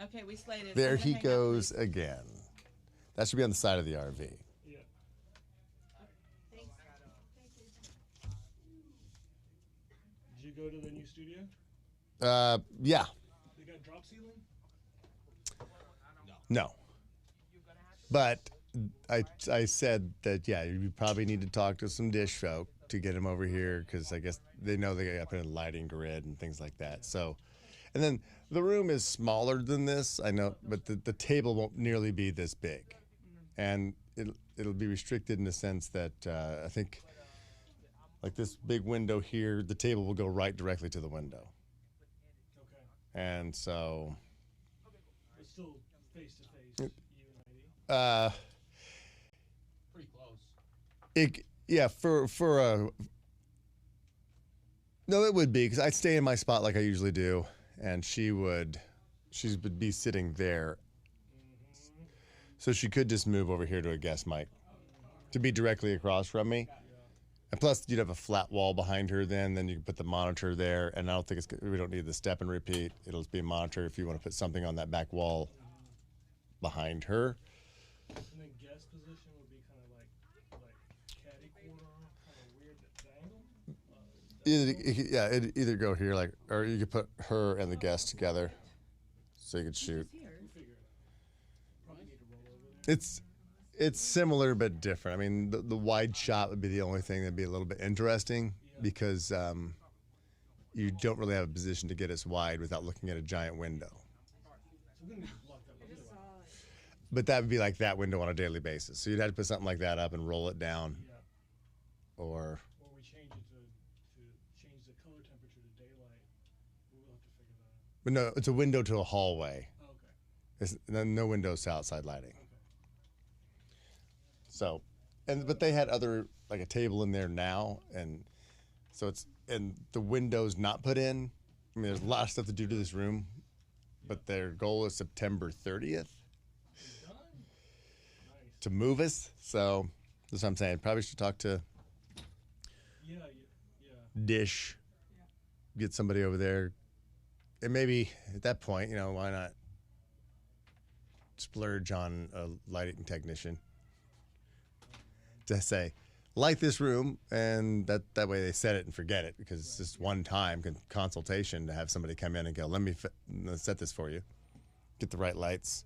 Okay, we slated. There I'm gonna he hang up, goes please. again. That should be on the side of the RV. Yeah. Thanks. Did you go to the new studio? Yeah. They got drop ceiling? No. But I said that, yeah, you probably need to talk to some dish folk to get them over here because I guess they know they got to put in a lighting grid and things like that. So, and then the room is smaller than this, I know, but the table won't nearly be this big. And it'll be restricted in the sense that I think like this big window here, the table will go right directly to the window. Okay. And so... But still face to face, you and Heidi? Pretty close. For a... No, it would be, because I'd stay in my spot like I usually do, and she would be sitting there. So she could just move over here to a guest mic to be directly across from me. And plus, you'd have a flat wall behind her then you can put the monitor there, and I don't think we don't need the step and repeat. It'll just be a monitor if you want to put something on that back wall behind her. And then guest position would be kind of like caddy corner, kind of weird angle. It'd either go here, or you could put her and the guest together, so you could shoot. We'll figure it out. Probably need to roll over there. It's similar but different. I mean, the wide shot would be the only thing that'd be a little bit interesting because you don't really have a position to get us wide without looking at a giant window. So we're going to need to block that window out. But that would be like that window on a daily basis. So you'd have to put something like that up and roll it down, Yeah. or Or we change it to change the color temperature to daylight. We'll have to figure that out. but no, it's a window to a hallway. Oh, okay. It's no windows to outside lighting. Okay. So, but they had like a table in there now, and so and the windows not put in. I mean, there's a lot of stuff to do to this room, but their goal is September 30th Done? Nice. to move us. So that's what I'm saying. Probably should talk to Yeah. Dish, get somebody over there, and maybe at that point, why not splurge on a lighting technician to say, light this room, and that way they set it and forget it, because it's just one time consultation to have somebody come in and go, let's set this for you, get the right lights.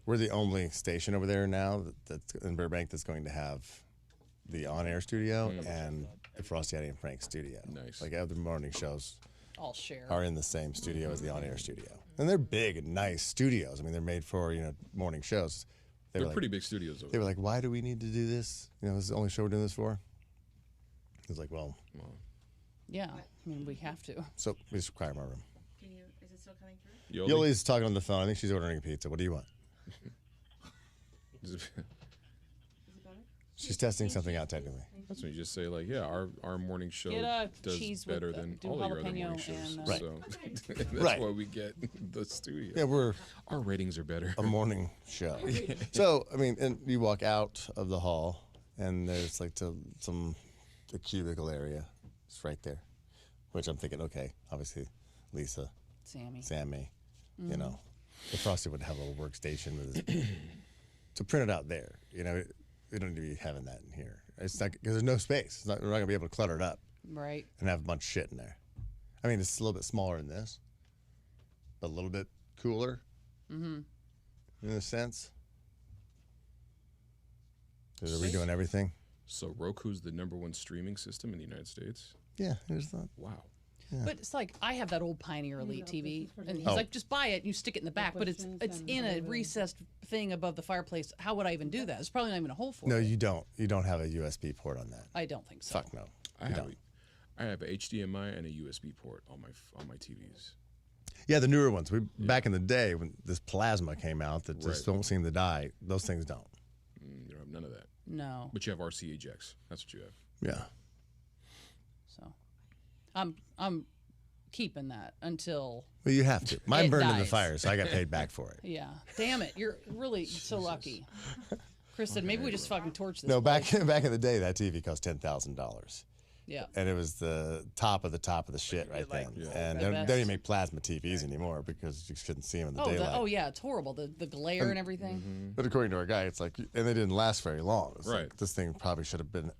we're the only station over there now that's in Burbank that's going to have the on-air studio and the Frosty Eddie and Frank studio. Nice. Like other morning shows All share. are in the same studio as the on-air studio, and they're big and nice studios. I mean, they're made for morning shows. They're were like, pretty big studios over They were like, "Why do we need to do this? This is the only show we're doing this for." I was like, "Well, Yeah, I mean, we have to. so we just quiet my room." Can you? Is it still coming through? Yoli's talking on the phone. I think she's ordering pizza. What do you want? Is it better? She's testing something out technically. That's when you just say like, yeah, our morning show Get a does cheese with better the- than do all of your other jalapeno morning shows. and, Right. So that's Right. why we get the studio. Yeah, we're Our ratings are better. a morning show. So, I mean, and you walk out of the hall, and there's like the cubicle area. It's right there, which I'm thinking, okay, obviously, Lisa, Sammy, the Frosty would have a little workstation with his, to print it out there. We don't need to be having that in here. It's not because there's no space. We're not gonna be able to clutter it up Right. and have a bunch of shit in there. I mean, it's a little bit smaller than this, but a little bit cooler. In a sense. Are we doing everything? So Roku's the #1 streaming system in the United States. Yeah, there's that. Wow. But it's like I have that old Pioneer Elite TV, and he's Oh. like, "Just buy it and you stick it in the back." But it's in a recessed thing above the fireplace. How would I even do that? There's probably not even a hole for No, it. you don't. You don't have a USB port on that. I don't think so. Fuck no. I have a HDMI and a USB port on my TVs. Yeah, the newer ones. Back in the day when this plasma came out that just Right. don't seem to die. Those things don't. You don't have none of that. No. But you have RCA jacks. That's what you have. Yeah. So, I'm keeping that until. Well, you have to. Mine It burned in the dies. fire, so I got paid back for it. Yeah. Damn it! You're really so lucky. Chris said, "Maybe we just fucking torch this." No, place." back in the day, that TV cost $10,000. Yeah. And it was the top of the shit right then. And The they best. don't even make plasma TVs anymore because you couldn't see them in the Oh, daylight. yeah, it's horrible. The glare and everything. But according to our guy, it's like, and they didn't last very long. It's like, Right. this thing probably should have been,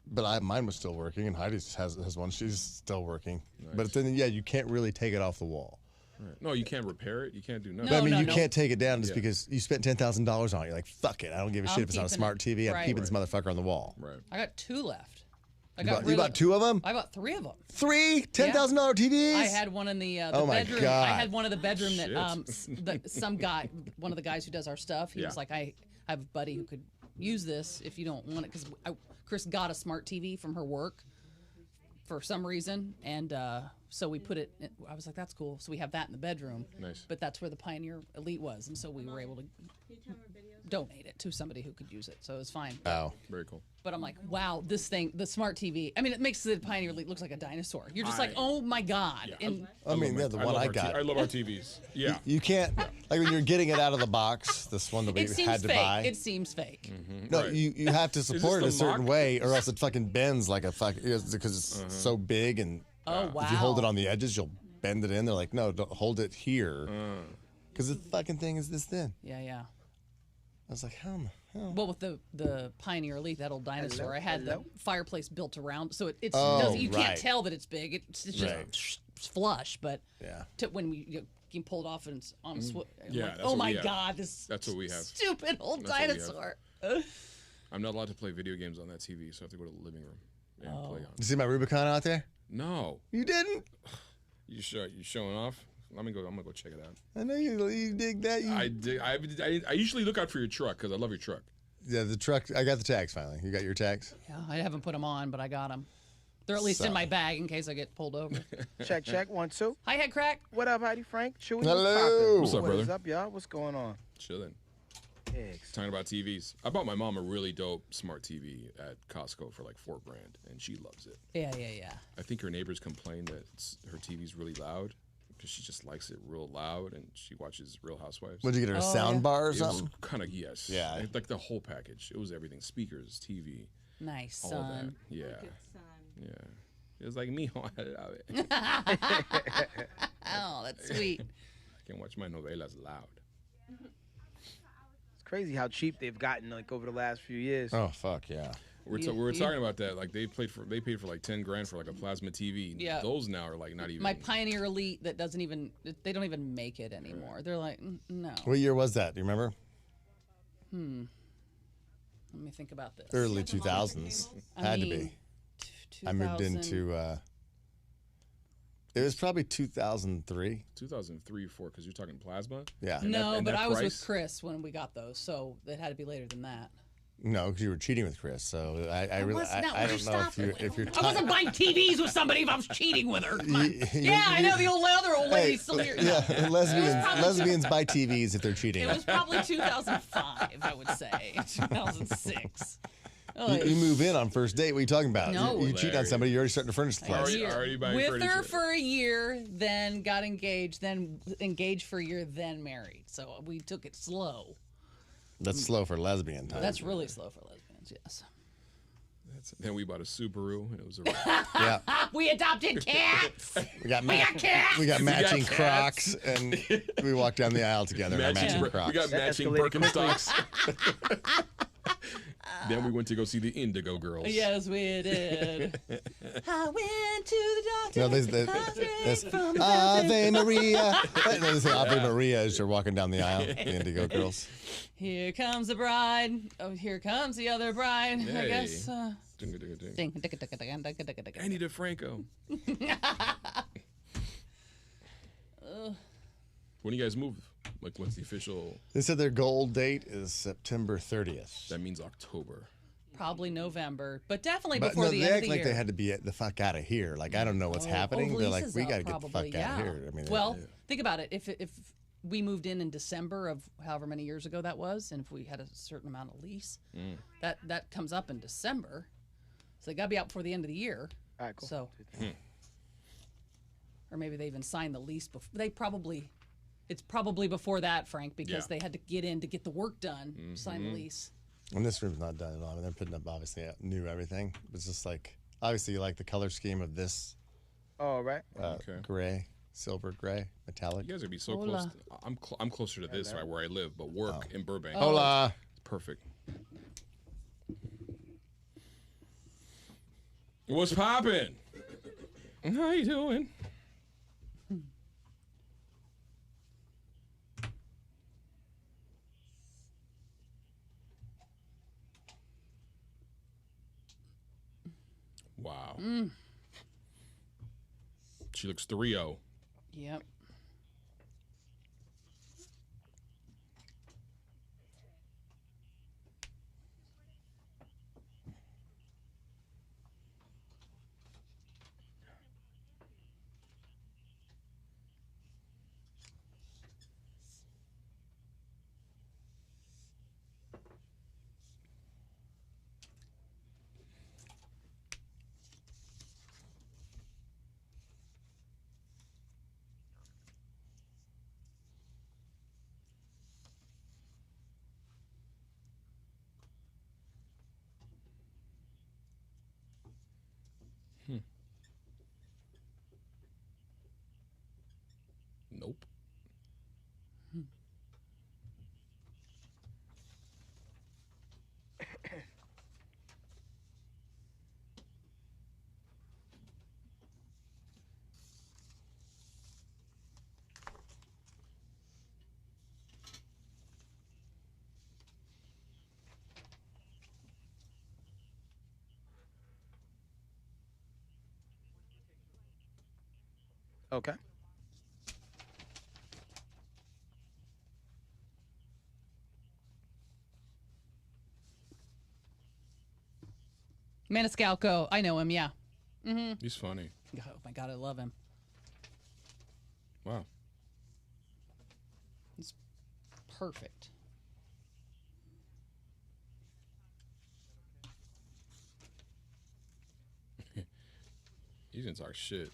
but mine was still working, and Heidi's has one. She's still working. But then, yeah, you can't really take it off the wall. Right. No, you can't repair it. You can't do nothing. But I mean, no, you no. can't take it down just because you spent $10,000 on it. You're like, fuck it. I don't give a shit I'm if it's not a keeping smart it. TV. I'm Right. keeping this motherfucker on the wall. Right. I got 2 left. You bought 2 of them? I bought 3 of them. 3 $10,000 TVs? I had one in the Oh my bedroom. God. I had one in the bedroom that Shit. some guy, one of the guys who does our stuff, he was Yeah. like, I have a buddy who could use this if you don't want it, because Chris got a smart TV from her work for some reason, and so we put it. I was like, that's cool. So we have that in the bedroom. Nice. But that's where the Pioneer Elite was, and so we were able to donate it to somebody who could use it. So it was fine. Oh. Very cool. But I'm like, wow, this thing, the smart TV. I mean, it makes the Pioneer Elite look like a dinosaur. You're just like, oh my god. Yeah, And I mean, yeah, the one I got. I love our TVs. Yeah. You can't, like when you're getting it out of the box, this one that we it seems had to fake. buy. It seems fake. No, Right. you have to support it this a the certain mock? way, or else it fucking bends like a fucking because it's so big, and Oh wow. if you hold it on the edges, you'll bend it in. They're like, no, don't hold it here, because the fucking thing is this thin. Yeah, yeah. I was like, how in the hell? Well, with the Pioneer Elite, that old dinosaur, I had the fireplace built around, so it's Oh, doesn't, you right. can't tell that it's big. It's just Right. flush, but Yeah. when you can pull it off and it's on a Yeah, like, that's oh what my we have. god, this That's what we have. stupid old That's what we have. dinosaur. I'm not allowed to play video games on that TV, so I have to go to the living room and play on. You see my Rubicon out there? No. You didn't? You showing off? I'm gonna go check it out. I know you dig that. I usually look out for your truck because I love your truck. Yeah, the truck. I got the tags finally. You got your tags? Yeah, I haven't put them on, but I got them. They're at least in my bag in case I get pulled over. Check, 1, 2. Hi, head crack. What up, Heidi Frank? Chewy, Hello. What's up, What is brother? up, y'all? What's going on? Chilling. Eggs. Talking about TVs. I bought my mom a really dope smart TV at Costco for like $4,000, and she loves it. Yeah. I think her neighbors complain that her TV's really loud because she just likes it real loud, and she watches Real Housewives. Would you get her a Oh, sound yeah. bar or It was something? kind of yes. Yeah. Like the whole package. It was everything: speakers, TV, Nice, all son. that. Yeah, Good son. yeah. It was like me. Oh, that's sweet. I can watch my novelas loud. It's crazy how cheap they've gotten like over the last few years. Oh fuck yeah. You- we were you- talking about that. Like they paid for like 10 grand for like a plasma TV. Yeah. Those now are like not even. My Pioneer Elite that doesn't even they don't even make it anymore. They're like no. What year was that? Do you remember? Let me think about this. Early 2000s. I Had to mean, be. I moved 2000 into. It was probably 2003. 2003, 4, because you're talking plasma. Yeah. No, and but that I was price? with Chris when we got those, so it had to be later than that. No, because you were cheating with Chris. So I really, was not. I Would don't you know stop if you're. I wasn't buying TVs with somebody if I was cheating with her. Come on. Yeah, I know the other old lady's still here. No. Yeah, lesbians buy TVs if they're cheating. It was probably 2005, I would say. 2006. You move in on first date. What are you talking about? No. You cheat on somebody. You're already starting to furnish the place. Already buying with furniture. her for a year, then got engaged, then engaged for a year, then married. So we took it slow. That's slow for lesbian time. That's really slow for lesbians, yes. Then we bought a Subaru, and it was a Yeah. We adopted cats. We got cats. We got matching cats. Crocs, and we walked down the aisle together in our matching we Crocs. got matching escalated Birkenstocks. Then we went to go see the Indigo Girls. Yes, we did. I went to the doctor. No, this Ave Maria. No, they say Ave Maria as you're walking down the aisle. The Indigo Girls. Here comes the bride. Oh, here comes the other bride. I Hey. guess. Ding, ding, ding. Ding. Annie DeFranco. When do you guys move? Like, what's the official? They said their goal date is September 30th. That means October. Probably November, but definitely But before no, the they end of act the like year. they had to be the fuck out of here. Like, I don't know what's happening. They're like, Lisa's we up got to get the fuck probably, out of here. I mean, well, think about it. If we moved in December of however many years ago that was, and if we had a certain amount of lease, that comes up in December, so they got to be out before the end of the year. All right, cool. So, or maybe they even signed the lease before. It's probably before that, Frank, because Yeah. they had to get in to get the work done, sign the lease. and this room's not done at all. I mean, they're putting up obviously new everything. It's just like, obviously, you like the color scheme of this All right. Okay. gray, silver gray, metallic. You guys would be so Hola. close. I'm closer to this right where I live, but work in Burbank. Hola. Perfect. What's poppin'? How you doing? Wow. She looks 3-0. Yep. Nope. Okay. Maniscalco. I know him, yeah. He's funny. Oh my God, I love him. Wow. It's perfect. He's gonna talk shit.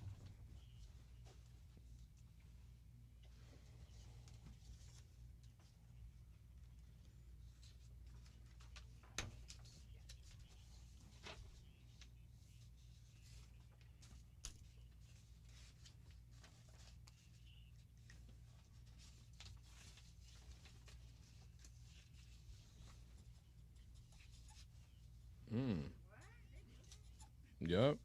Yep.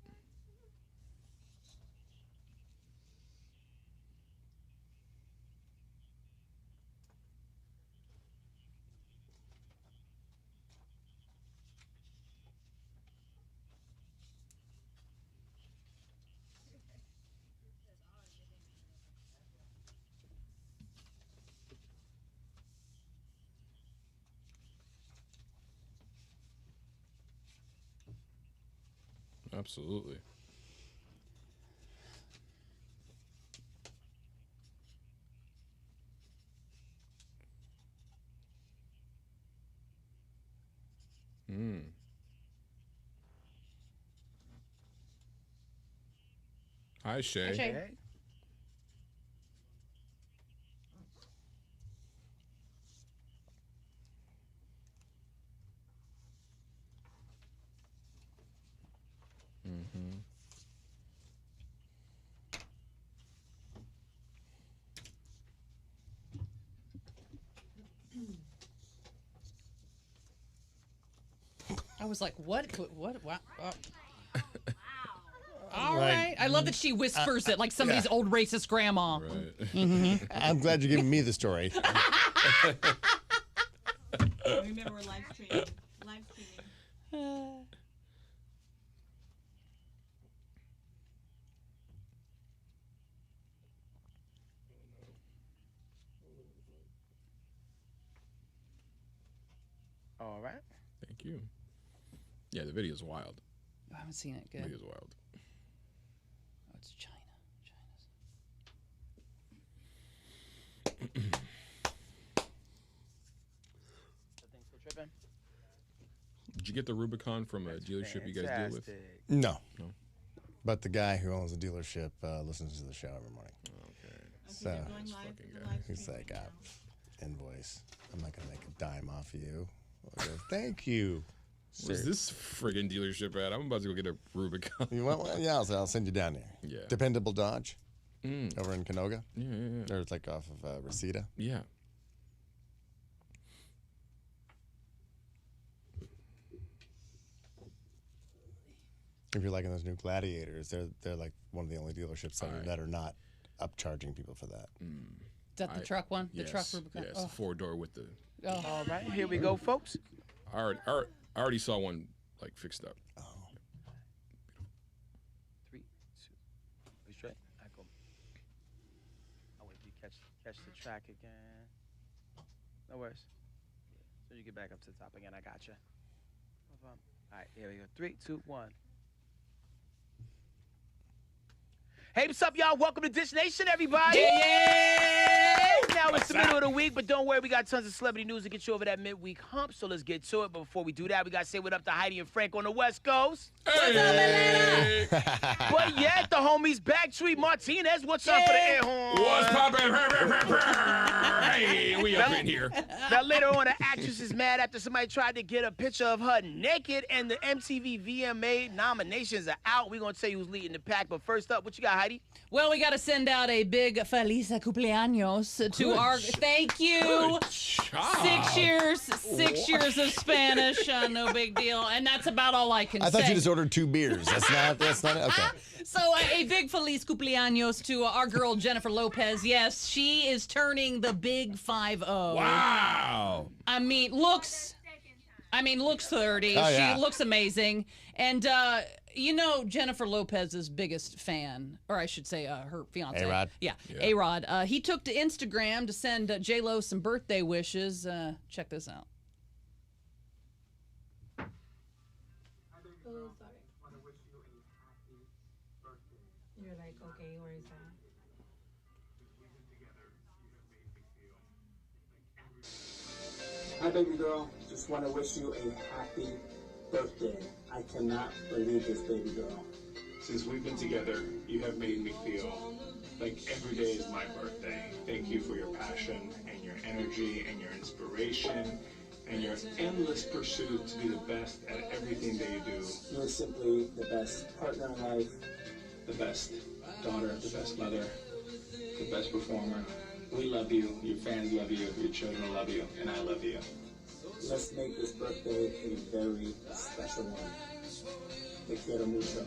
Absolutely. Hi, Shay. Hi, Shay. Hey. I was like, what? Wow. All Like- right. I love that she whispers it like somebody's old racist grandma. Right. I'm glad you're giving me the story. Remember, we're live streaming. Live streaming. All right. Thank you. Yeah, the video's wild. I haven't seen it. The Good. video's wild. Oh, it's China. The thing still tripping? Did you get the Rubicon from a dealership you guys deal with? Fantastic. No. No? But the guy who owns the dealership listens to the show every morning. Okay. So You're going live. fucking We're guy. live he's streaming like, right now. invoice. I'm not going to make a dime off of you. I go, thank you. Where's sir." this friggin' dealership at? I'm about to go get a Rubicon. You want one? Yeah, I'll send you down there. Yeah. Dependable Dodge Mm. over in Canoga. Yeah. Or it's like off of Reseda. Yeah. If you're liking those new Gladiators, they're like one of the only dealerships Aye. that are not upcharging people for that. Is that the I- truck one? The Yes. truck Rubicon? Yes, Oh. 4-door with the. Oh. All right, here we go, folks. I already saw one like fixed up. Oh. 3, 2, we straight. I go. I'll wait till you catch the track again. No worries. So you get back up to the top again. I got you. All right, here we go. 3, 2, 1. Hey, what's up, y'all? Welcome to Dish Nation, everybody. Now it's the middle of the week, but don't worry, we got tons of celebrity news to get you over that midweek hump. So let's get to it. But before we do that, we got to say what up to Heidi and Frank on the West Coast. Hey! But yeah, the homies Backstreet Martinez. What's up for the air horn? What's poppin'? Hey, we up in here. Now later on, the actress is mad after somebody tried to get a picture of her naked, and the MTV VMA nominations are out. We're gonna tell you who's leading the pack. But first up, what you got, Heidi? Well, we got to send out a big feliz cumpleaños to our. Thank you. Good job. 6 years. 6 years of Spanish. No big deal. And that's about all I can I say. thought you just ordered 2 beers. That's not it? Okay. So a big feliz cumpleaños to our girl Jennifer Lopez. Yes, she is turning the big 50. Wow. I mean, looks 30. Oh, yeah. She looks amazing. And you know Jennifer Lopez's biggest fan, or I should say her fiance. A-Rod? Yeah, Yeah. A-Rod. He took to Instagram to send J-Lo some birthday wishes. Check this out. You're like, okay, where is that? Hi, baby girl. Just want to wish you a happy birthday. I cannot believe this, baby girl. Since we've been together, you have made me feel like every day is my birthday. Thank you for your passion and your energy and your inspiration and your endless pursuit to be the best at everything that you do. You're simply the best partner in life. The best daughter, the best mother, the best performer. We love you, your fans love you, your children love you, and I love you. Let's make this birthday a very special one. Te quiero mucho.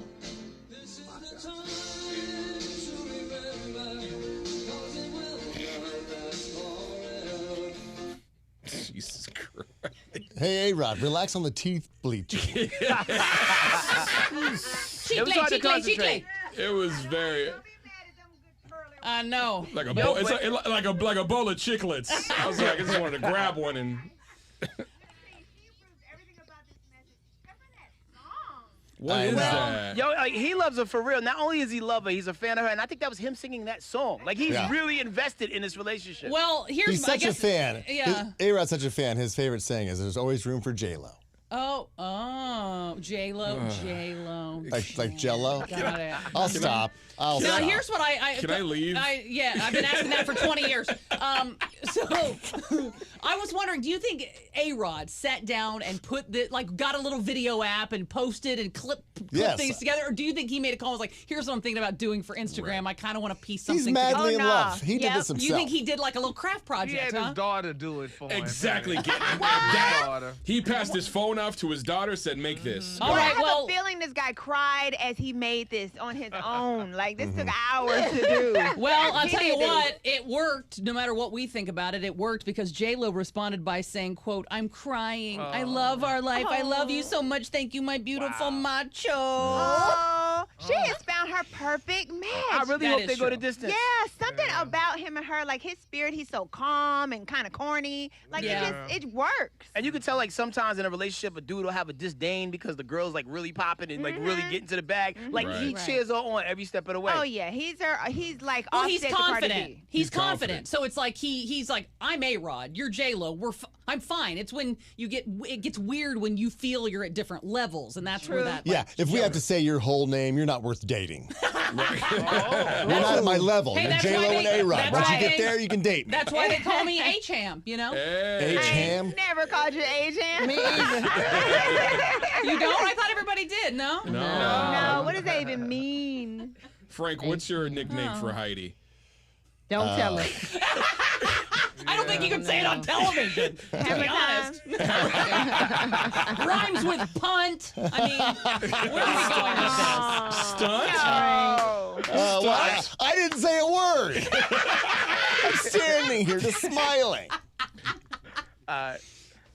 Pacha. Jesus Christ. Hey, A-Rod, relax on the teeth bleaching. It was hard to concentrate. It was very I know. like a bowl. It's like a bowl of chiclets. I was like, I just wanted to grab one and. What is that? Yo, like, he loves her for real. Not only is he love her, he's a fan of her, and I think that was him singing that song. Like he's really invested in this relationship. Well, here's He's such a fan. Yeah. A-Rod's such a fan. His favorite saying is, "There's always room for J-Lo." Oh, J-Lo. Like Jello. Got it. I'll stop. I'll Now, stop. here's what Can I leave? Yeah, I've been asking that for 20 years. So I was wondering, do you think A-Rod sat down and got a little video app and posted and clipped things together? Or do you think he made a call and was like, here's what I'm thinking about doing for Instagram. I kind of want to piece something He's madly together. in love. He did this himself. You think he did like a little craft project, He had his daughter do it for him. Exactly. He passed his phone off to his daughter, said, make this. All right, I have a feeling this guy cried as he made this on his own. Like, this took hours to do. Well, I'll tell you what, it worked. No matter what we think about it, it worked because J-Lo responded by saying, quote, "I'm crying. I love our life. I love you so much. Thank you, my beautiful macho." Oh, she has found her perfect match. I really hope they go the distance. Yeah, something about him and her, like his spirit, he's so calm and kind of corny. Like, it works. And you can tell, like, sometimes in a relationship, a dude will have a disdain because the girl's, like, really popping and, like, really getting to the bag. Like, he cheers her on every step of the way. Oh, yeah. He's like, well, he's offset to Cardi confident. B. He's confident. So it's like he's like, I'm A-Rod, you're J-Lo, I'm fine. It's when it gets weird when you feel you're at different levels, and that's where that. Yeah, if we have to say your whole name, you're not worth dating. You're not at my level. Hey, You're that's J-Lo why and they- A-Rod. that's Once you why get they- there, you can date me. That's why they call me H-Ham, you know? H-Ham? Never called you H-Ham. Me either. You don't? I thought everybody did, no? No, what does that even mean? Frank, what's your nickname for Heidi? Don't tell her. I don't think you can say it on television, to be honest. Rhymes with punt. I mean, where are we going with this? Stunt? Well, I didn't say a word. I'm standing here just smiling.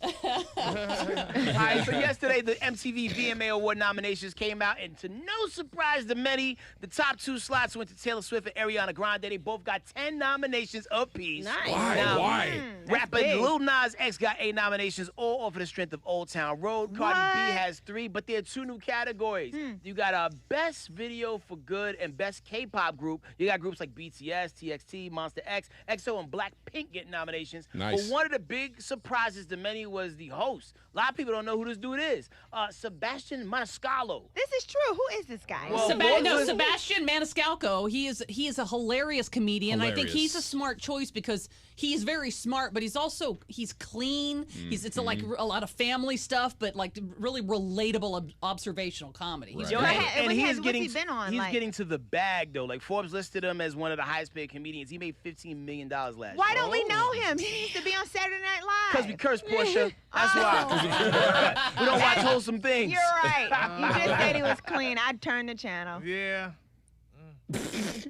All right, so yesterday the MTV VMA Award nominations came out, and to no surprise to many, the top two slots went to Taylor Swift and Ariana Grande. They both got 10 nominations apiece. Nice. Why? Rapper Lil Nas X got 8 nominations, all off of the strength of Old Town Road. Cardi B has 3, but there are 2 new categories. You got a Best Video for Good and Best K-Pop Group. You got groups like BTS, TXT, Monsta X, EXO, and Blackpink getting nominations. Nice. But one of the big surprises to many was the host. A lot of people don't know who this dude is. Sebastian Maniscalco. This is true. Who is this guy? Well, Sebastian Maniscalco. He is a hilarious comedian. I think he's a smart choice because he's very smart, but he's clean. It's like a lot of family stuff, but like really relatable observational comedy. He's Yo, great. and what's he been on? He's Like- getting to the bag though. Like Forbes listed him as one of the highest paid comedians. He made $15 million last year. Why don't we know him? He needs to be on Saturday Night Live. Because we curse Portia. That's why. We don't watch wholesome things. You're right. You just said he was clean. I'd turn the channel. Yeah.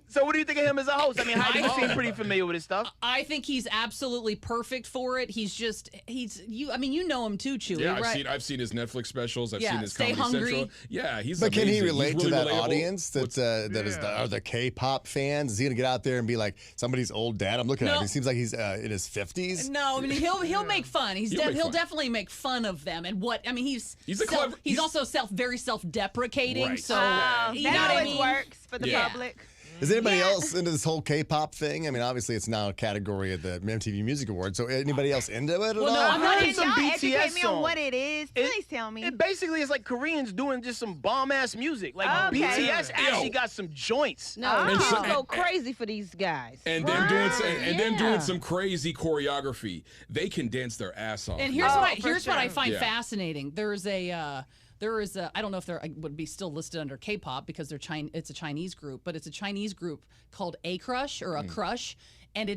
So what do you think of him as a host? I mean, Heidi, you seem pretty familiar with his stuff. I think he's absolutely perfect for it. You know him too, Chewy, Yeah, right? I've seen his Netflix specials. I've Yeah, seen his Stay Comedy Hungry. Central. Yeah, he's But can he amazing. relate He's to really that relatable. audience are the K-pop fans? Is he gonna get out there and be like somebody's old dad? I'm looking at him. He seems like he's in his 50s. No, I mean he'll make fun. He'll fun. definitely make fun of them. And he's clever. He's also very self-deprecating. Right. So you That know what I always mean? works for the Yeah. public. Is anybody else into this whole K-pop thing? I mean, obviously it's now a category of the MTV Music Awards. So anybody else into it at all? Well, no, I'm not Can into y'all BTS educate me on song. what it is? Please tell me. It basically is like Koreans doing just some bomb-ass music. Like Okay. BTS actually got some joints. No, And kids so- go crazy for these guys. And them Yeah. doing some crazy choreography. They can dance their ass off. And here's Oh, what for I find Yeah. fascinating. There's There is I don't know if they would be still listed under K-pop because it's a Chinese group, but it's a Chinese group called A Crush or a Crush, and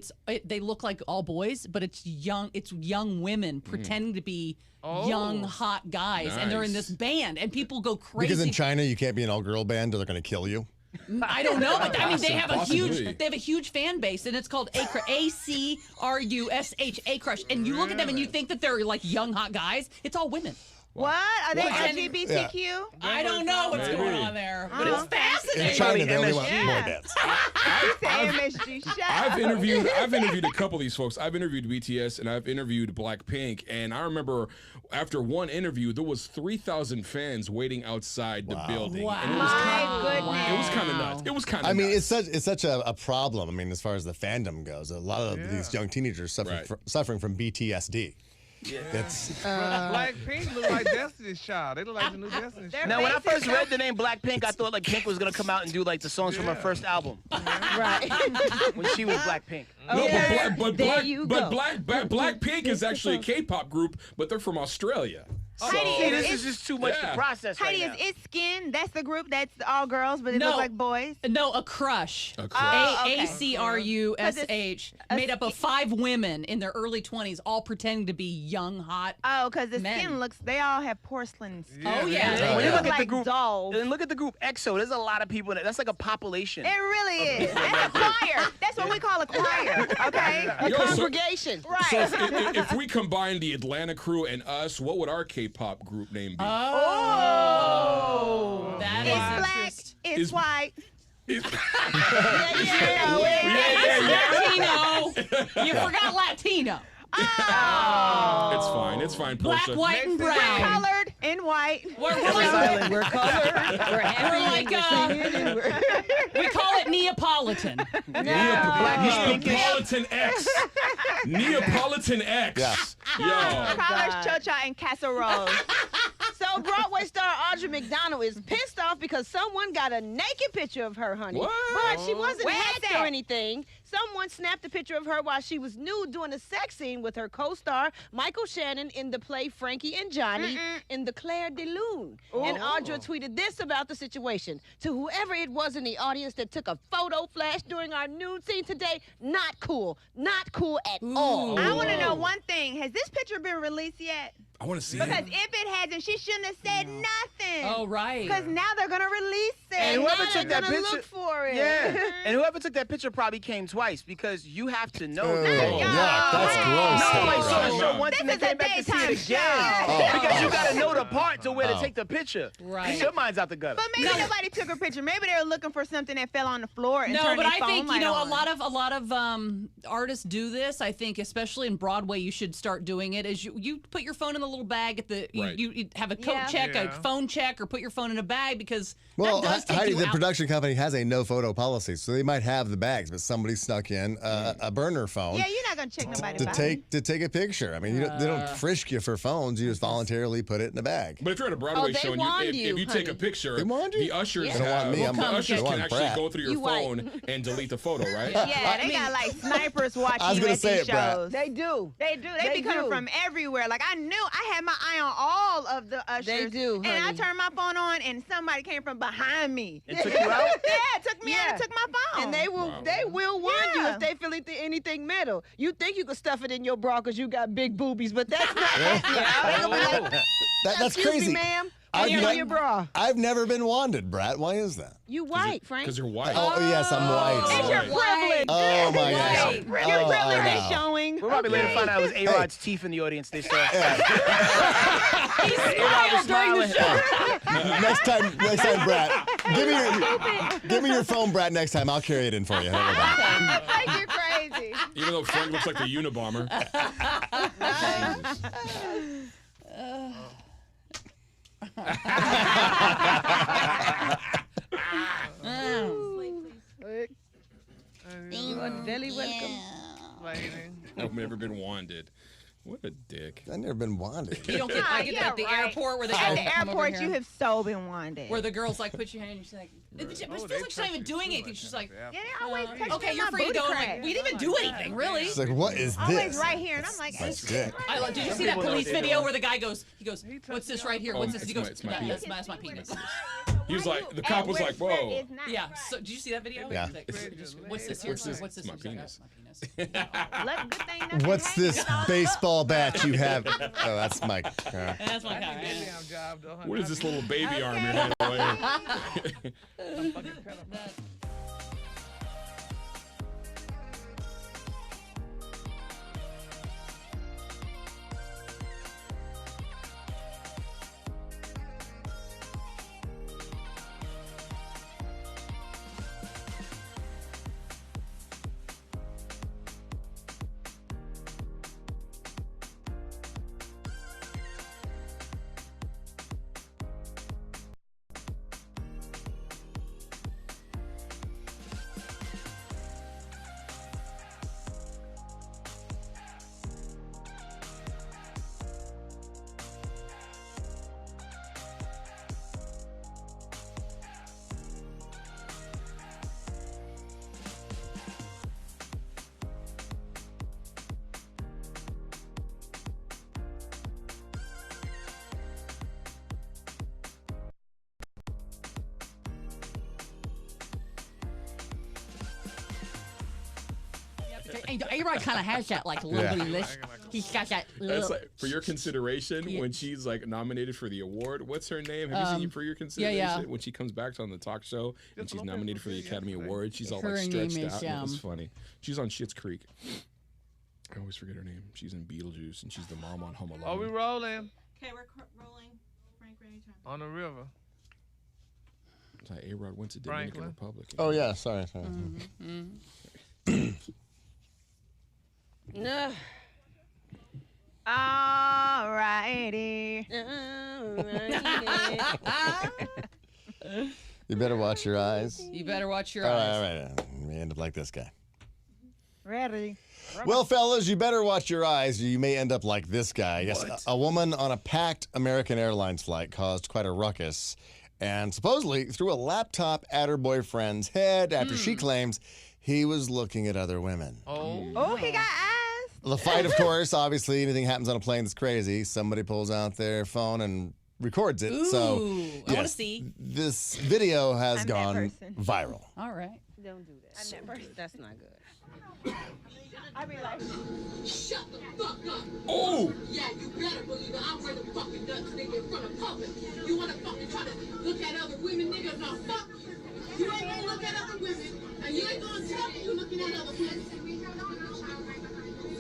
they look like all boys, but it's young women pretending to be young hot guys, and they're in this band, and people go crazy. Because in China you can't be an all-girl band or they're going to kill you. I don't know, but I mean they have a huge fan base, and it's called ACRUSH, A Crush, and you look at them and you think that they're like young hot guys. It's all women. What? Are they LGBTQ? Yeah. I don't know what's going on there, but it's fascinating. In China, they only want boy bands. I've interviewed a couple of these folks. I've interviewed BTS and I've interviewed Blackpink, and I remember after one interview there was 3,000 fans waiting outside the building. Wow. And it was kind of nuts. It was kind of I mean, nuts. it's such a problem. I mean, as far as the fandom goes, a lot of these young teenagers suffering from BTSD. Yeah. Blackpink look like Destiny's Child. They look like the new Destiny's Child. Now, when I first read the name Blackpink, I thought like Pink was gonna come out and do like the songs from her first album. Right. When she was Blackpink. No, but There Blackpink is actually a K-pop group, but they're from Australia. See, this is just too much to process Heidi, right now. is It's Skin? That's the group that's all girls, but they look like boys? No, a Crush. A Crush. ACRUSH. Made up of 5 women in their early 20s, all pretending to be young, hot because the men. skin looks, they all have porcelain skin. Oh, yeah. When you They look look at the like group, dolls. and look at the group EXO, there's a lot of people in it. That's like a population. It really is. That's a choir. That's what we call a choir, okay? A congregation. So if we combine the Atlanta crew and us, what would our K-pop group name be? Oh, that is It's black, interest- it's white. Latino. You forgot Latino. It's fine, Black, Portia. white, and brown. We're colored and white. We're like, We're colored. We're we call it Neapolitan. Neapolitan X. Neapolitan X. Yeah. Collars, cha-cha, and casserole. So Broadway star Audra McDonald is pissed off because someone got a naked picture of her, honey. What? But she wasn't Where's hacked that? or anything. Someone snapped a picture of her while she was nude doing a sex scene with her co-star Michael Shannon in the play Frankie and Johnny in the Claire de Lune. And Audra tweeted this about the situation. To whoever it was in the audience that took a photo flash during our nude scene today, not cool. Not cool at all. I want to know one thing. Has this picture been released yet? I want to see Because it. if it hasn't, she shouldn't have said nothing. Oh, right. Because now they're going to release it. And whoever took that gonna picture, look for it. yeah, and whoever took that picture probably came twice because you have to know. Oh, that. yeah, that's gross. No, like Right. so show once and they This is came a back to see daytime it again show. because you got to know the part to where to Oh. take the picture. Right. Your mind's out the gutter. But maybe nobody took her picture. Maybe they were looking for something that fell on the floor and No, turned but their I phone think light on. a lot of artists do this. I think especially in Broadway, you should start doing it. Is you put your phone in the little bag at the Right. you have a coat check, a phone check, or put your phone in a bag because Well, that does take Heidi, you the out. production company has a no photo policy, so they might have the bags, but somebody snuck in a burner phone Yeah, you're not going to check nobody's to body. take a picture. I mean, they don't frisk you for phones; you just voluntarily put it in a bag. But if you're at a Broadway they show and wand if you take a honey. picture, They wand you? the ushers They don't want me. the ushers they can want actually Brad. go through your You white. phone and delete the photo, right? Yeah, they got like snipers watching I was you gonna at say these it, Brad. shows. They do. They do. They be coming from everywhere. Like I knew I had my eye on all of the ushers. They do, And I honey. turned my phone on and somebody came from behind me. It took you out? Yeah, it took me out and took my phone. And they will warn you if they feel anything metal. You think you could stuff it in your bra because you got big boobies, but that's not happening. They're gonna be like, That's excuse crazy. me, ma'am. I've Put it not- on your bra. I've never been wanded, Brat. Why is that? You white, Frank. Because you're white. Oh, yes, I'm white. It's your sorry. privilege. Oh my gosh. Your privilege is no. showing. We'll probably later find out it was A-Rod's teeth in the audience. They saw. He smiled during the show. next time, Brat. Give me your phone, Brat. Next time, I'll carry it in for you. How about that? Frank, you're crazy. Even though Frank looks like the Unabomber. You are very welcome. I've never been wanded. What a dick. I've never been wanted. You don't get like at the airport where they At go, the "Come over airport, here." you have so been wanted. Where the girl's like, put your hand, and she's like, it feels like she's not even doing anything. She's like, Yeah, they always touch me okay, in you're my free to booty go. I'm crack. like, we didn't even do anything, really. It's like, what is this? Always right here, and I'm like, My dick. Did you see that police video where the guy goes, what's this right here? Oh, What's this? He goes, it's my penis. that's my penis. He was like, the cop was like, whoa. Yeah. So did you see that video? Yeah. He's like, what's this here? What's this? My He's like, penis. "That's my penis." What's this baseball bat you have? Oh, that's my. That's my guy. What is this little baby arm you're having right here? A-Rod kind of has that like lovely list. He's got that. That's like, for your consideration, when she's like nominated for the award, what's her name? Have you seen For Your Consideration? yeah. When she comes back on the talk show and she's nominated for the Academy Award, she's all Her like name stretched is, out. It was funny. She's on Schitt's Creek. I always forget her name. She's in Beetlejuice and she's the mom on Home Alone. Are we rolling? Okay, we're rolling. Frank, ready to On the river. It's like A-Rod went to Dominican Republic. Oh yeah, sorry. No. Alrighty. You better watch your eyes. You better watch your All eyes. right. We end up like this guy. Ready. Well, fellas, you better watch your eyes. You may end up like this guy. Yes, a woman on a packed American Airlines flight caused quite a ruckus and supposedly threw a laptop at her boyfriend's head after she claims he was looking at other women. Oh, he got eyes. The fight, of course, obviously, anything happens on a plane that's crazy. Somebody pulls out their phone and records it. So, Ooh, I want to see. This video has I'm that gone person. viral. All right. Don't do that. I never. That's not good. I be like, Shut the fuck up. Oh! Yeah, you better believe it. I'm wearing the fucking nuts, nigga, in front of public. You wanna fucking try to look at other women, nigga? No, fuck you. You ain't gonna look at other women, and you ain't gonna tell me you looking at other women.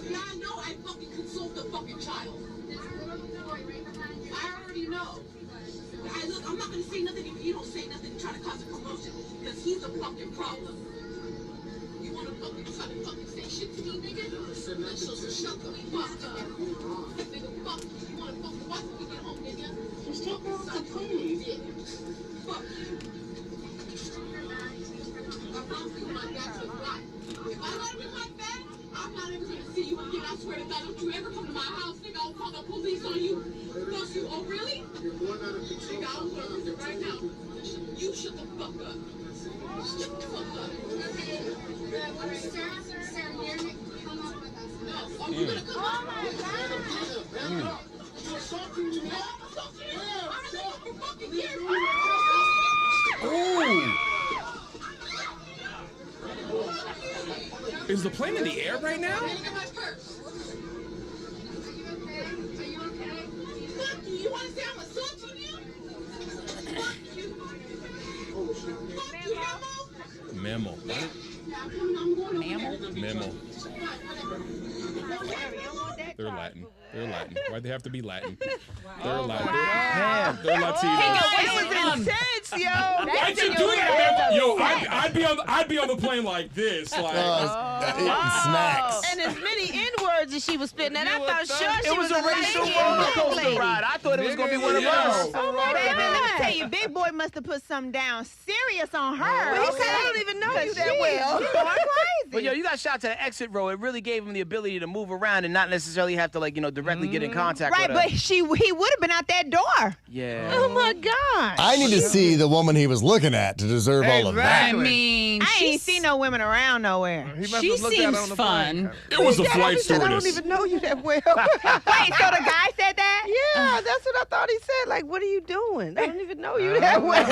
Yeah, I know I fucking consult the fucking child. I already know. Look, I'm not gonna say nothing if you don't say nothing to try to cause a commotion, because he's a fucking problem. You wanna fucking try to fucking say shit to me, nigga? So shut the fuck up. Nigga, fuck you. You wanna fucking watch when we get home, nigga? Just take her off the plane. Fuck you. I'm not doing my back to the right. If I let him in like that, I'm not ever gonna see you again. I swear to God, don't you ever come to my house, nigga. I'll call the police on you. Don't you? Oh, really? You're going out of control. Nigga, I'll go to right now. You shut the fuck up. Shut the fuck up. Is the plane in the air right now? Fuck you. You want to say I'm assaulting you? Fuck you. Fuck you, Memo. Memo. Memo. They're Latin. They're Latin. Why'd they have to be Latin? They're Latin. wow. They're Latino. That was intense, yo. Why'd you do that? Yo, I'd be on the plane like this, like eating snacks. And as many N-words as she was spitting, and I thought sure she It was a racial roller coaster ride. I thought it was gonna be one of us. Oh my baby, let me tell you, Big Boy must have put something down serious on her. Well, he said, I don't even know you that well. She's going But yo, you got shot to the exit row. It really gave him the ability to move around and not necessarily have to directly get in contact Right, with her. but he would have been out that door. Yeah. Oh my God. I need to see the woman he was looking at to deserve all of that. I mean, I ain't seen no women around nowhere. she seems fun. It was a flight I don't stewardess. even know you that well. Wait, so the guy said that? Yeah, that's what I thought he said. Like, what are you doing? I don't even know you that well.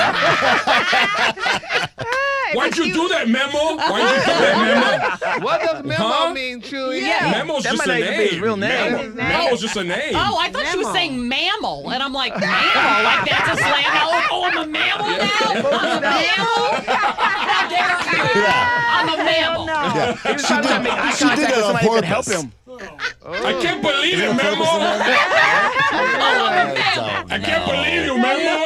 Why'd you do that, Memo? Why'd you do that, Memo? What does memo Huh? mean, Chewy? Yeah. Memo's That just might a not even be his name. real name. Memo's just a name. Oh, I thought she was Mammal. saying mammal, and I'm like, mammal, like that's a slam. Oh, I'm a mammal now. I'm a mammal. How dare you? I'm a mammal. Yeah. He was trying to make eye She contact did with it on somebody who could help purpose. him. I can't believe it, Memo. I can't believe you, Memo.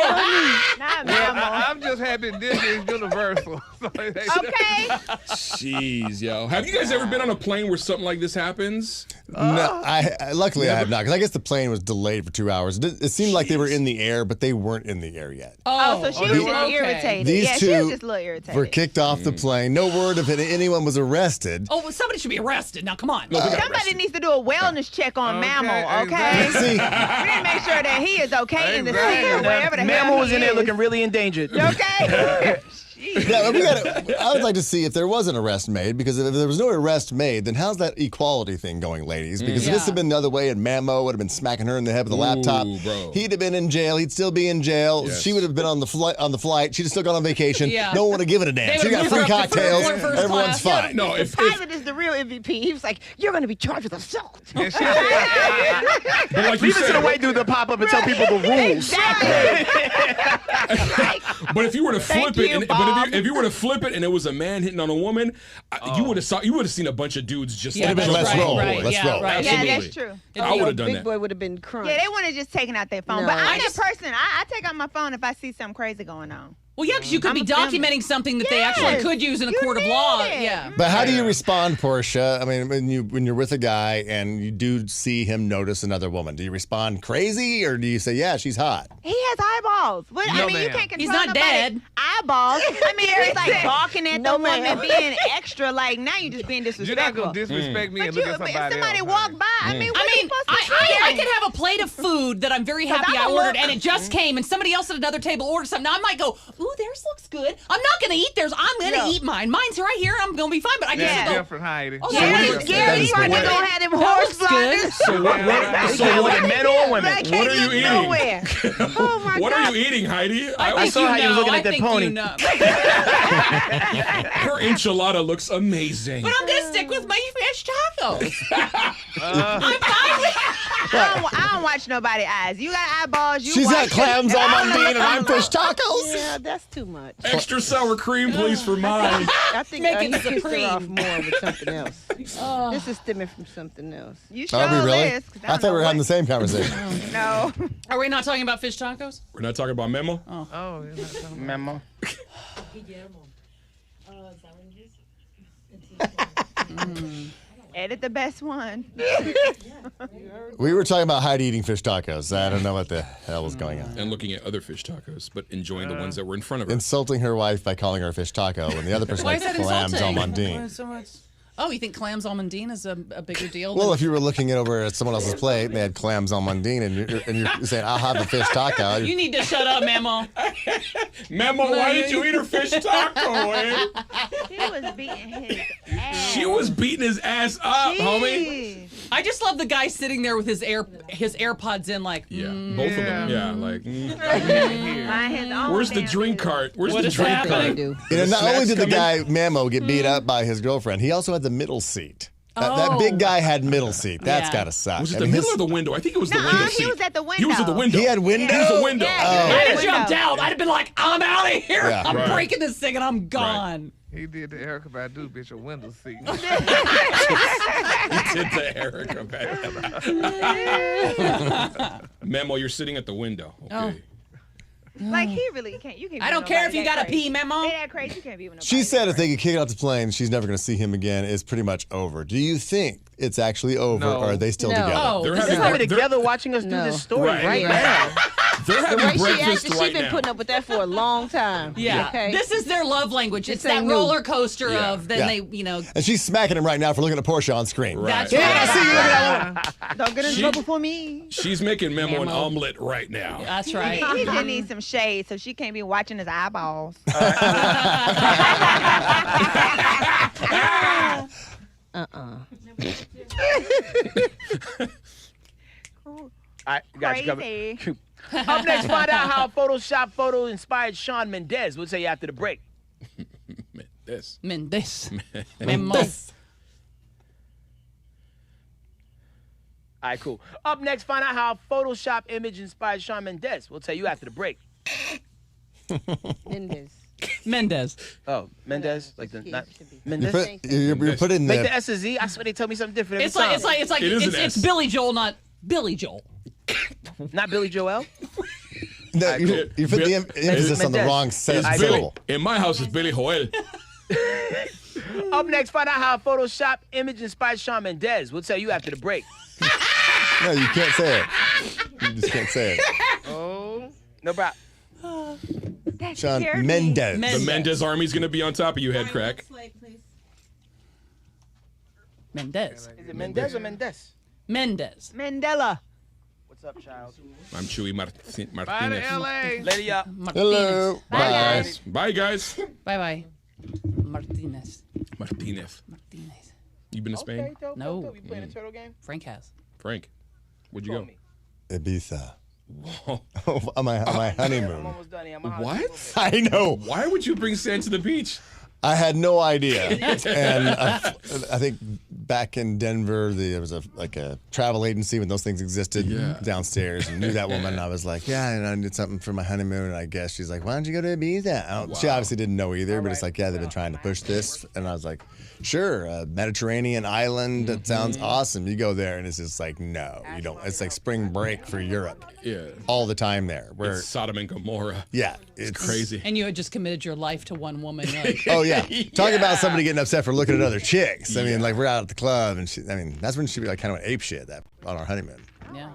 Not Well, mammal. I'm just happy Disney is universal. Okay. Jeez, yo. Have you guys ever been on a plane where something like this happens? No, luckily I have not, because I guess the plane was delayed for 2 hours. It seemed like they were in the air, but they weren't in the air yet. Oh, so she was just irritated. These Yeah, two she was just a little irritated. were kicked off the plane. No word if anyone was arrested. Oh, well, somebody should be arrested. Now, come on. Somebody needs to do a wellness check on Mammal, okay? See, We need to make sure that he is okay in the seat or wherever the hell Memo was he in there is. looking really endangered. Okay? yeah, I would like to see if there was an arrest made, because if there was no arrest made, then how's that equality thing going, ladies? Because if this had been the other way and Mammo would have been smacking her in the head with a laptop, bro. he'd have been in jail. He'd still be in jail. Yes. She would have been on the flight. She'd have still gone on vacation. Yeah. No one would have given a damn. They She would got move free her up to cocktails. first Everyone's class. fine. No, if Pilot is the real MVP. He was like, you're going to be charged with assault. but like you Leave it to the said, white dude to pop up and tell people the rules. but if you were to flip Thank it, you, and, Bob. if you were to flip it and it was a man hitting on a woman, you would have seen a bunch of dudes just Yeah, like Would've been, let's right, roll. right, Let's yeah, roll. right. Yeah, Absolutely. that's true. I would have done Big that. boy would have been crunched. Yeah, they want to just taken out their phone. No. But I'm I that just- person. I take out my phone if I see something crazy going on. Well, yeah, because you could I'm be a feminist. documenting something that they actually Yes. could use in a You court of need law. it. Yeah. But how do you respond, Portia? I mean, when you're with a guy and you do see him notice another woman, do you respond crazy, or do you say, yeah, she's hot? He has eyeballs. What, I No, mean, you ma'am. can't control He's not nobody's dead. eyeballs. I mean, it's like talking at No, the woman, ma'am. being extra. Like, now you're just being You're not disrespectful. going to disrespect me But and look at but somebody if somebody else. walk by, I mean, what I are mean, you supposed to I say? could have a plate of food that I'm very happy I I'ma ordered, look. and it just came, and somebody else at another table ordered something. Now I might go, ooh, theirs looks good. I'm not going to eat theirs. I'm going to No. eat mine. Mine's right here. I'm going to be fine. But I That's can't go, different, Heidi. Oh, Gary, That is Gary probably correct. gonna have them That horse looks good. blinders. So So what, men or women? I can't What are you look eating? nowhere. Oh my What God. are you eating, Heidi? I saw how you was looking I at that think pony. You know. Her enchilada looks amazing. But I'm going to stick with my fish tacos. I'm fine with I don't watch nobody eyes. You got eyeballs. You She's watch got clams on I'm Mundine and I'm looking. fish tacos. Yeah, that's too much. Extra sour cream, please, for mine. I think Make he it pissed her supreme. off more with something else. Oh. This is stemming from something else. You sure Are we really? is, 'cause I don't thought we know were having the what- same conversation. No. Are we not talking about fish tacos? We're not talking about Memo? Oh, you're not talking Memo. Edit the best one. We were talking about Heidi eating fish tacos. I don't know what the hell was going on. And looking at other fish tacos, but enjoying the ones that were in front of her. Insulting her wife by calling her a fish taco, and the other person Why is likes that clams insulting? almondine. Why so much? Oh, you think clams almondine is a bigger deal? Well, than... if you were looking it over at someone else's plate and they had clams almondine, and you're saying, "I'll have a fish taco," You need to shut up, Memo. Memo, why did you eat her fish taco, eh? He was beating his ass. She was beating his ass up, homie. I just love the guy sitting there with his AirPods in, like, Yeah, both of them. Yeah, like. Mind his own Where's the damn drink business. cart? Where's What the is drink happening? cart? You know, The not only snacks did the coming? guy Mamo get beat up by his girlfriend, he also had the middle seat. That big guy had middle seat. That's Yeah. gotta suck. Was it I the mean, middle or the window? I think it was the Nuh-uh, window he seat. was at the He was at the window. window. He had window. He was the window. Yeah, Oh. he I'd had have a jumped window. out. I'd have been like, I'm out of here. Yeah. I'm Right. breaking this thing and I'm gone. He did the Erica Badu bitch a window seat. He did the Erica back. Memo, you're sitting at the window. Okay. Like he really can't. You can't. I be don't with care if nobody you that got to crazy. pee, Memo. They that crazy. You can't be with nobody. She said that if they get kicked off the plane, she's never going to see him again. It's pretty much over. Do you think it's actually over, No. or are they still No. together? Oh, They're this is having Probably they're- together watching us do No. this story Right. right Yeah. now. They're The having way she breakfast acted, right she's been now. putting up with that for a long time. Yeah. Okay. This is their love language. It's This that ain't new. roller coaster Yeah. of then Yeah. they, you know. And she's smacking him right now for looking at Portia on screen. Right. That's Yeah, right. I see you looking at that one. Don't get in She- trouble for me. She's making Memo an Memo. omelet right now. That's right. He just needs some shade so she can't be watching his eyeballs. All right, got you covered. Crazy. Up next, find out how a Photoshop photo inspired Shawn Mendes. We'll tell you after the break. This. Mendes. Memo. All right, cool. Up next, find out how a Photoshop image inspired Shawn Mendes. We'll tell you after the break. Mendes. Mendes. Oh, Mendes, like the not You Mendes. put, you're putting Make the. the S a Z. I swear they tell me something different. It's like It is an it's S. Billy Joel, not Billy Joel. not Billy Joel. No, you put the emphasis on the Mendes. wrong It's syllable. Billy. In my house, it's Billy Joel. Up next, find out how a Photoshop image inspired Shawn Mendes. We'll tell you after the break. No, you can't say it. You just can't say it. Oh, no problem. That Shawn scared me. Mendes. The Mendes army's going to be on top of you, head crack. Mendes. Is it Mendes or Mendes? Mendes. Mandela. What's up, child? I'm Chewy Bye to Martinez. L.A. Lady up. Hello. Bye, Bye. guys. Bye, guys. Bye bye. Martinez. Martinez. Martinez. You been to Spain? Okay, dope, No. dope. You playing a turtle game? Frank has. Frank, where'd you Call go? me. Ibiza. Whoa. on my I'm honeymoon. almost done here. I'm gonna What? I know. Why would you bring sand to the beach? I had no idea. And I think back in Denver, there was a travel agency when those things existed downstairs, and knew that woman. And I was like, yeah, and I did something for my honeymoon. And I guess she's like, why don't you go to Ibiza? She obviously didn't know either, but it's like, yeah, they've been trying to push this. And I was like, sure, Mediterranean island. That sounds awesome. You go there, and it's just like, no, you don't. It's like spring break for Europe. Yeah. All the time there. Where It's Sodom and Gomorrah. yeah, It's crazy. And you had just committed your life to one woman. You're like, Oh yeah. Talk about somebody getting upset for looking at other chicks. I mean, like we're out at the club, and that's when she like kind of went ape shit on our honeymoon. yeah.